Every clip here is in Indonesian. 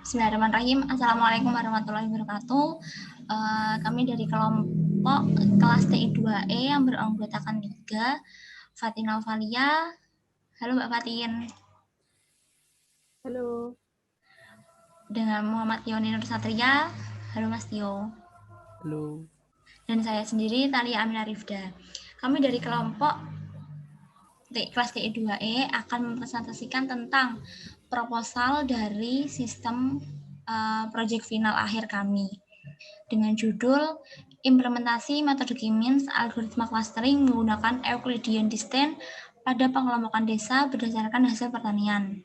Bismillahirrahmanirrahim. Assalamualaikum warahmatullahi wabarakatuh. Kami dari kelompok kelas TI2E yang beranggotakan 3, Fatina Valia. Halo Mbak Fatin. Halo. Dengan Muhammad Yoni Nur Satria. Halo Mas Tio. Halo. Dan saya sendiri Talia Amina Rifda. Kami dari kelompok kelas TI2E akan mempresentasikan tentang proposal dari sistem proyek final akhir kami dengan judul implementasi metode K-means algoritma clustering menggunakan Euclidean distance pada pengelompokan desa berdasarkan hasil pertanian.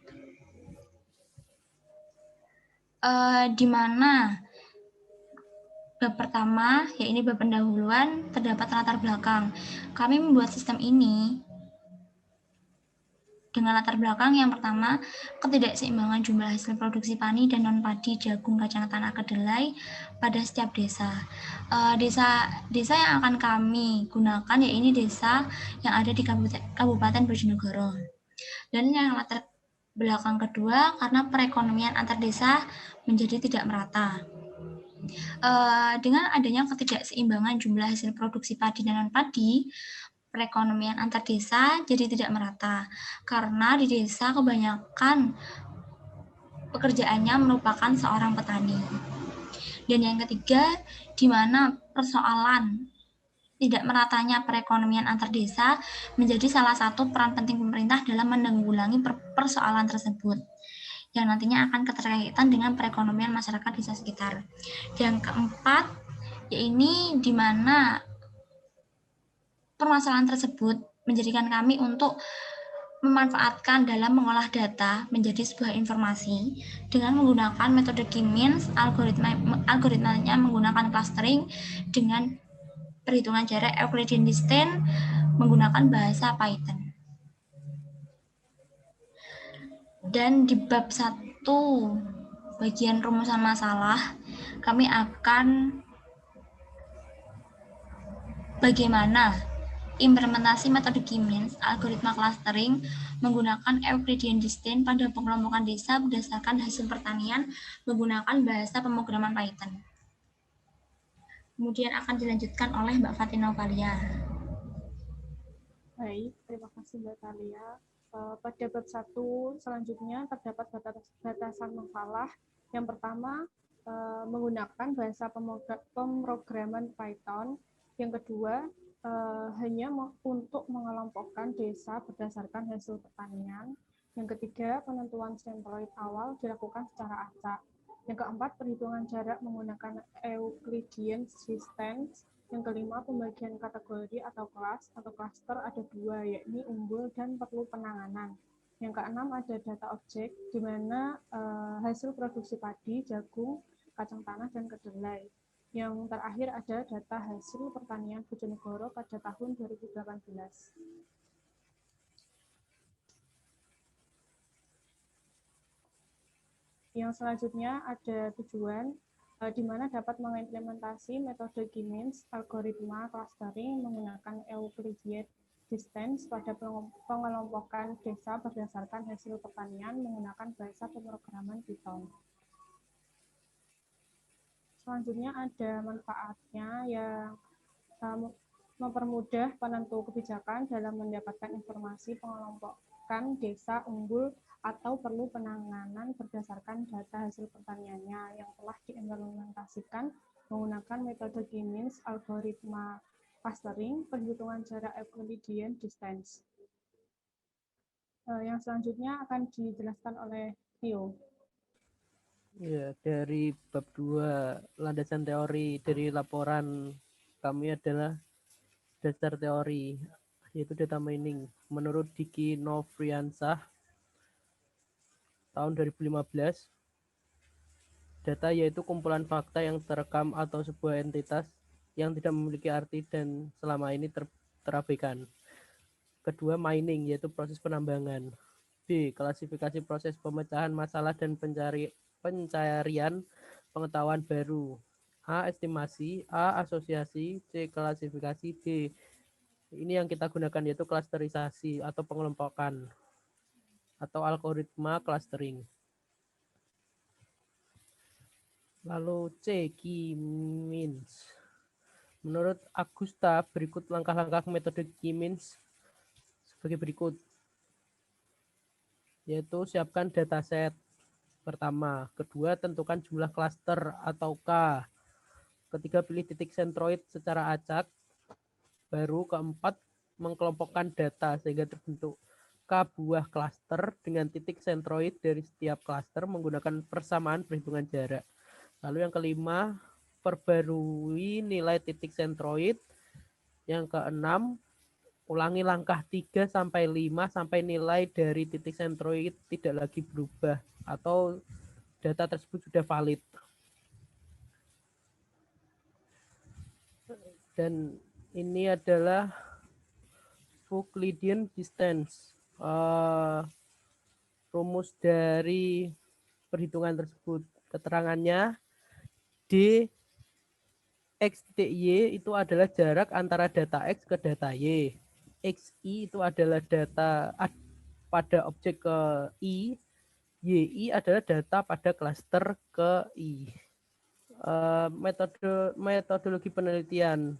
Di mana bab pertama, yaitu bab pendahuluan, terdapat latar belakang. Kami membuat sistem ini dengan latar belakang yang pertama, ketidakseimbangan jumlah hasil produksi padi dan non-padi jagung, kacang tanah, kedelai pada setiap desa. Desa yang akan kami gunakan yaitu desa yang ada di Kabupaten Bojonegoro. Dan yang latar belakang kedua, karena perekonomian antar desa menjadi tidak merata. Dengan adanya ketidakseimbangan jumlah hasil produksi padi dan non-padi, perekonomian antar desa jadi tidak merata karena di desa kebanyakan pekerjaannya merupakan seorang petani. Dan yang ketiga, di mana persoalan tidak meratanya perekonomian antar desa menjadi salah satu peran penting pemerintah dalam menanggulangi persoalan tersebut yang nantinya akan keterkaitan dengan perekonomian masyarakat desa sekitar. Yang keempat, yaitu di mana permasalahan tersebut menjadikan kami untuk memanfaatkan dalam mengolah data menjadi sebuah informasi dengan menggunakan metode K-means, algoritmanya menggunakan clustering dengan perhitungan jarak Euclidean distance menggunakan bahasa Python. Dan di bab 1 bagian rumusan masalah, kami akan bagaimana implementasi metode K-means, algoritma clustering menggunakan Euclidean distance pada pengelompokan desa berdasarkan hasil pertanian menggunakan bahasa pemrograman Python. Kemudian akan dilanjutkan oleh Mbak Fatina Valia. Baik, terima kasih Mbak Talia. Pada bab 1 selanjutnya terdapat batasan masalah. Yang pertama, menggunakan bahasa pemrograman Python. Yang kedua, hanya untuk mengelompokkan desa berdasarkan hasil pertanian. Yang ketiga, penentuan centroid awal dilakukan secara acak. Yang keempat, perhitungan jarak menggunakan Euclidean distance. Yang kelima, pembagian kategori atau kelas atau cluster ada 2, yakni unggul dan perlu penanganan. Yang keenam, ada data objek, di mana hasil produksi padi, jagung, kacang tanah, dan kedelai. Yang terakhir ada data hasil pertanian Bojonegoro pada tahun 2018. Yang selanjutnya ada tujuan, di mana dapat mengimplementasi metode K-means, algoritma clustering menggunakan Euclidean distance pada pengelompokan desa berdasarkan hasil pertanian menggunakan bahasa pemrograman Python. Selanjutnya ada manfaatnya yang mempermudah penentu kebijakan dalam mendapatkan informasi pengelompokan desa unggul atau perlu penanganan berdasarkan data hasil pertaniannya yang telah diimplementasikan menggunakan metode K-means, algoritma clustering, perhitungan jarak Euclidean distance. Yang selanjutnya akan dijelaskan oleh Tio. Ya, dari bab 2 landasan teori dari laporan kami adalah dasar teori yaitu data mining. Menurut Diki Novriansah tahun 2015, data yaitu kumpulan fakta yang terekam atau sebuah entitas yang tidak memiliki arti dan selama ini terabaikan. Kedua, mining yaitu proses penambangan. B, klasifikasi proses pemecahan masalah dan pencarian pengetahuan baru. A, estimasi. A, asosiasi. C, klasifikasi. D, ini yang kita gunakan yaitu klasterisasi atau pengelompokan atau algoritma clustering. Lalu C, key means. Menurut Agusta, berikut langkah-langkah metode key means sebagai berikut. Yaitu siapkan dataset pertama. Kedua, tentukan jumlah klaster atau K. Ketiga, pilih titik sentroid secara acak. Baru keempat, mengelompokkan data sehingga terbentuk K buah klaster dengan titik sentroid dari setiap klaster menggunakan persamaan perhitungan jarak. Lalu yang kelima, perbarui nilai titik sentroid. Yang keenam, ulangi langkah 3 sampai 5 sampai nilai dari titik sentroid tidak lagi berubah atau data tersebut sudah valid. Dan ini adalah Euclidean distance. Rumus dari perhitungan tersebut. Keterangannya D X titik Y itu adalah jarak antara data X ke data Y. XI itu adalah data pada objek ke I. YI adalah data pada klaster ke I. Metodologi penelitian.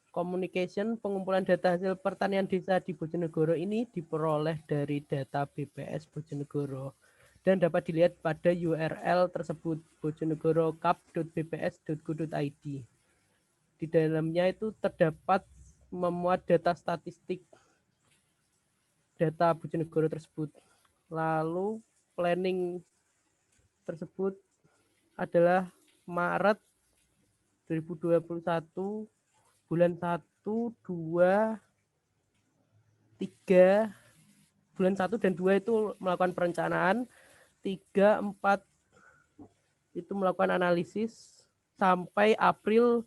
Communication, pengumpulan data hasil pertanian desa di Bojonegoro ini diperoleh dari data BPS Bojonegoro dan dapat dilihat pada URL tersebut bojonegorocap.bps.go.id. Di dalamnya itu terdapat memuat data statistik data Bojonegoro tersebut. Lalu planning tersebut adalah Maret 2021, bulan 1, 2, 3, bulan 1 dan 2 itu melakukan perencanaan, 3, 4 itu melakukan analisis, sampai April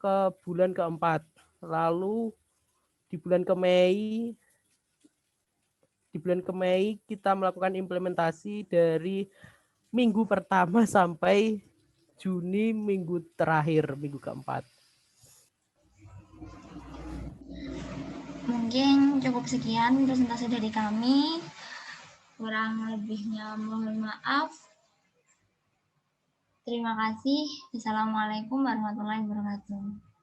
ke bulan keempat. Lalu di bulan Mei kita melakukan implementasi dari minggu pertama sampai Juni minggu terakhir, minggu keempat. Mungkin cukup sekian presentasi dari kami. Kurang lebihnya mohon maaf. Terima kasih. Assalamualaikum warahmatullahi wabarakatuh.